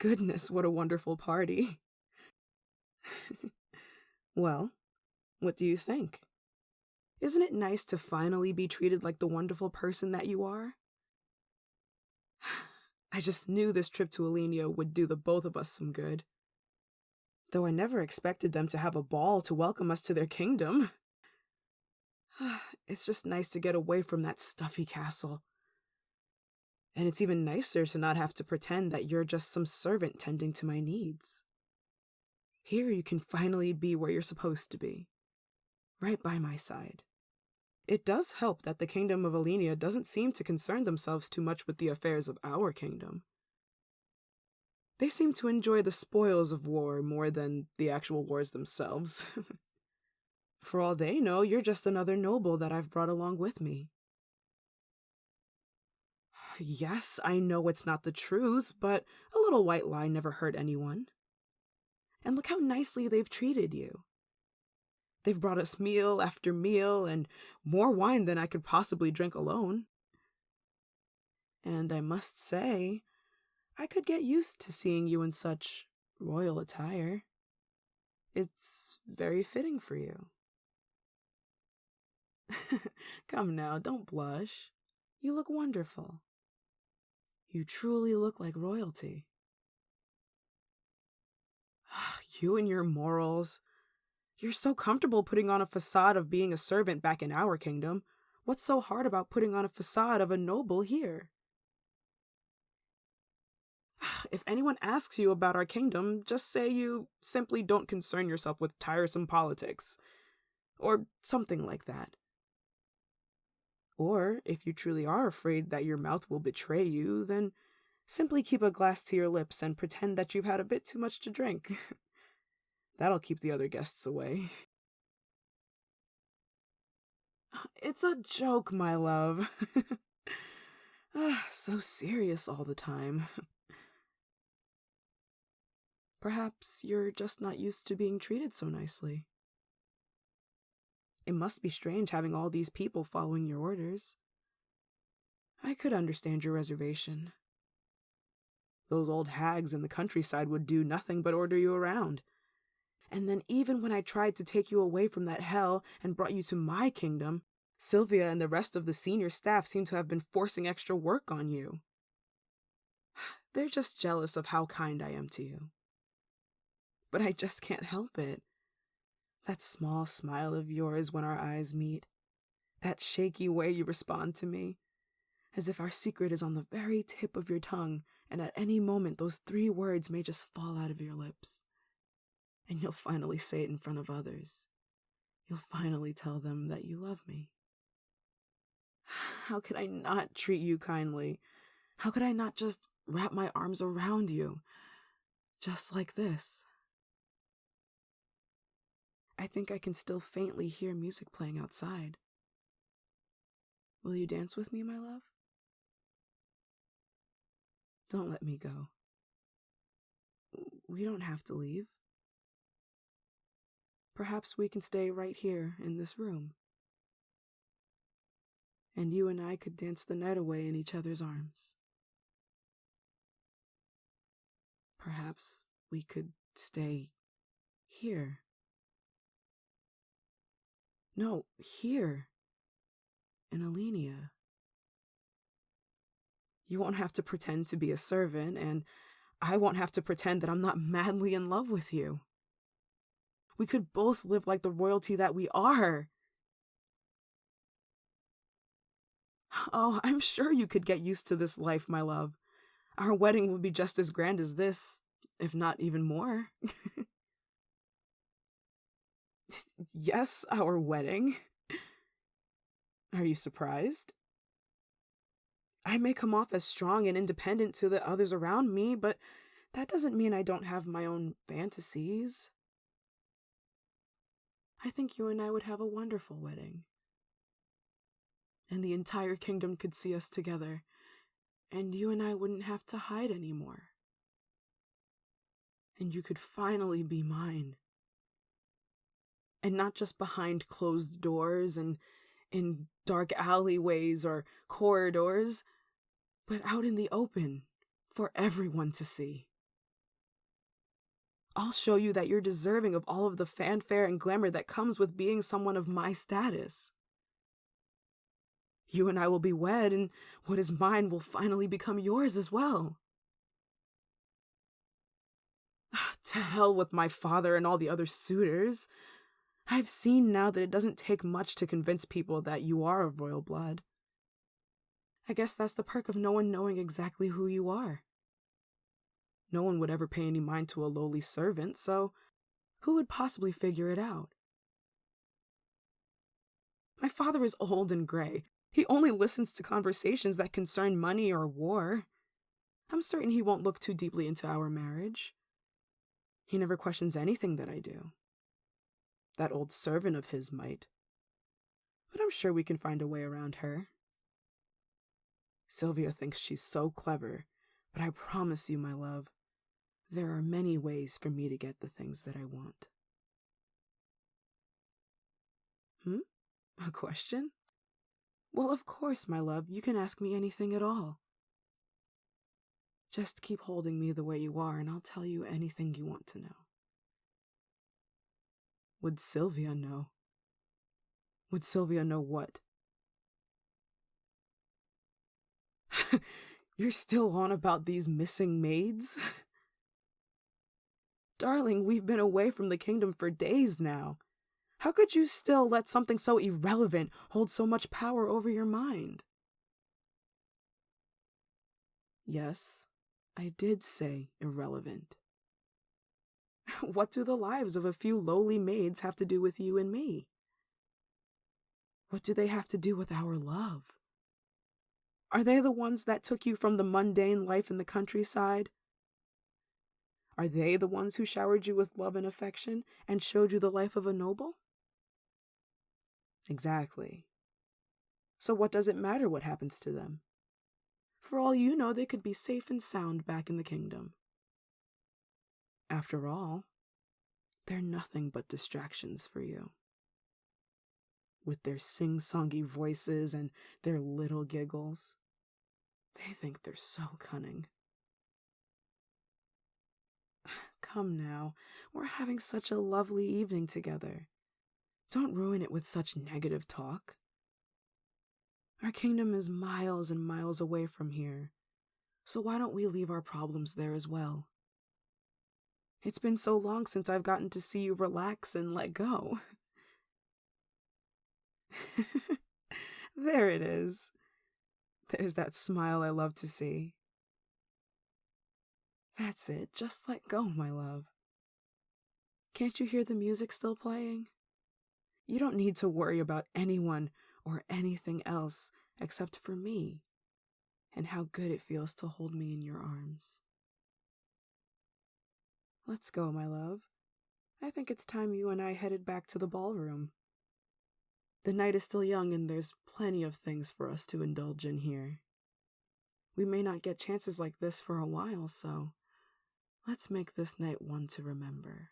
goodness, what a wonderful party. Well, what do you think? Isn't it nice to finally be treated like the wonderful person that you are? I just knew this trip to Alenia would do the both of us some good. Though I never expected them to have a ball to welcome us to their kingdom. It's just nice to get away from that stuffy castle. And it's even nicer to not have to pretend that you're just some servant tending to my needs. Here you can finally be where you're supposed to be, right by my side. It does help that the kingdom of Alenia doesn't seem to concern themselves too much with the affairs of our kingdom. They seem to enjoy the spoils of war more than the actual wars themselves. For all they know, you're just another noble that I've brought along with me. Yes, I know it's not the truth, but a little white lie never hurt anyone. And look how nicely they've treated you. They've brought us meal after meal, and more wine than I could possibly drink alone. And I must say, I could get used to seeing you in such royal attire. It's very fitting for you. Come now, don't blush. You look wonderful. You truly look like royalty. You and your morals. You're so comfortable putting on a facade of being a servant back in our kingdom. What's so hard about putting on a facade of a noble here? If anyone asks you about our kingdom, just say you simply don't concern yourself with tiresome politics. Or something like that. Or, if you truly are afraid that your mouth will betray you, then simply keep a glass to your lips and pretend that you've had a bit too much to drink. That'll keep the other guests away. It's a joke, my love. So serious all the time. Perhaps you're just not used to being treated so nicely. It must be strange having all these people following your orders. I could understand your reservation. Those old hags in the countryside would do nothing but order you around. And then even when I tried to take you away from that hell and brought you to my kingdom, Sylvia and the rest of the senior staff seem to have been forcing extra work on you. They're just jealous of how kind I am to you. But I just can't help it. That small smile of yours when our eyes meet. That shaky way you respond to me. As if our secret is on the very tip of your tongue, and at any moment those 3 words may just fall out of your lips. And you'll finally say it in front of others. You'll finally tell them that you love me. How could I not treat you kindly? How could I not just wrap my arms around you? Just like this. I think I can still faintly hear music playing outside. Will you dance with me, my love? Don't let me go. We don't have to leave. Perhaps we can stay right here in this room. And you and I could dance the night away in each other's arms. Perhaps we could stay here. No, here. In Alenia. You won't have to pretend to be a servant, and I won't have to pretend that I'm not madly in love with you. We could both live like the royalty that we are. Oh, I'm sure you could get used to this life, my love. Our wedding would be just as grand as this, if not even more. Yes, our wedding. Are you surprised? I may come off as strong and independent to the others around me, but that doesn't mean I don't have my own fantasies. I think you and I would have a wonderful wedding. And the entire kingdom could see us together, and you and I wouldn't have to hide anymore. And you could finally be mine. And not just behind closed doors and in dark alleyways or corridors, but out in the open for everyone to see. I'll show you that you're deserving of all of the fanfare and glamour that comes with being someone of my status. You and I will be wed, and what is mine will finally become yours as well. To hell with my father and all the other suitors. I've seen now that it doesn't take much to convince people that you are of royal blood. I guess that's the perk of no one knowing exactly who you are. No one would ever pay any mind to a lowly servant, so who would possibly figure it out? My father is old and gray. He only listens to conversations that concern money or war. I'm certain he won't look too deeply into our marriage. He never questions anything that I do. That old servant of his might. But I'm sure we can find a way around her. Sylvia thinks she's so clever, but I promise you, my love, there are many ways for me to get the things that I want. A question? Well, of course, my love, you can ask me anything at all. Just keep holding me the way you are, and I'll tell you anything you want to know. Would Sylvia know? Would Sylvia know what? You're still on about these missing maids? Darling, we've been away from the kingdom for days now. How could you still let something so irrelevant hold so much power over your mind? Yes, I did say irrelevant. What do the lives of a few lowly maids have to do with you and me? What do they have to do with our love? Are they the ones that took you from the mundane life in the countryside? Are they the ones who showered you with love and affection and showed you the life of a noble? Exactly. So what does it matter what happens to them? For all you know, they could be safe and sound back in the kingdom. After all, they're nothing but distractions for you. With their sing-songy voices and their little giggles, they think they're so cunning. Come now, we're having such a lovely evening together. Don't ruin it with such negative talk. Our kingdom is miles and miles away from here, so why don't we leave our problems there as well? It's been so long since I've gotten to see you relax and let go. There it is. There's that smile I love to see. That's it, just let go, my love. Can't you hear the music still playing? You don't need to worry about anyone or anything else except for me and how good it feels to hold me in your arms. Let's go, my love. I think it's time you and I headed back to the ballroom. The night is still young and there's plenty of things for us to indulge in here. We may not get chances like this for a while, so let's make this night one to remember.